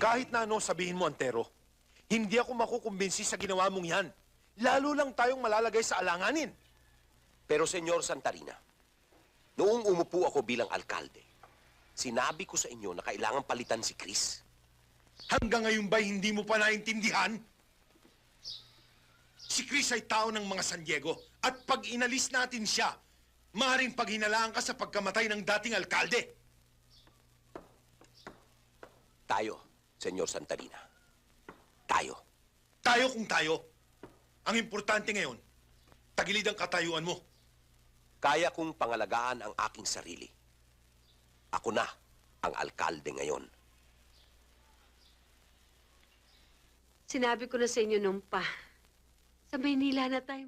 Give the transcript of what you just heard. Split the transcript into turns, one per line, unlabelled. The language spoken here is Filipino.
Kahit na ano sabihin mo, Antero, hindi ako makukumbinsi sa ginawa mong yan. Lalo lang tayong malalagay sa alanganin.
Pero, Senyor Santarina, noong umupo ako bilang alkalde, sinabi ko sa inyo na kailangan palitan si Chris.
Hanggang ngayon ba hindi mo pa naintindihan? Si Chris ay tao ng mga San Diego at pag inalis natin siya, maaaring paghinalaan ka sa pagkamatay ng dating alkalde.
Tayo, Senyor Santarina. Tayo.
Tayo kung tayo. Ang importante ngayon, tagilid ang katayuan mo.
Kaya kong pangalagaan ang aking sarili. Ako na ang alkalde ngayon.
Sinabi ko na sa inyo nung pa, sa Maynila na tayo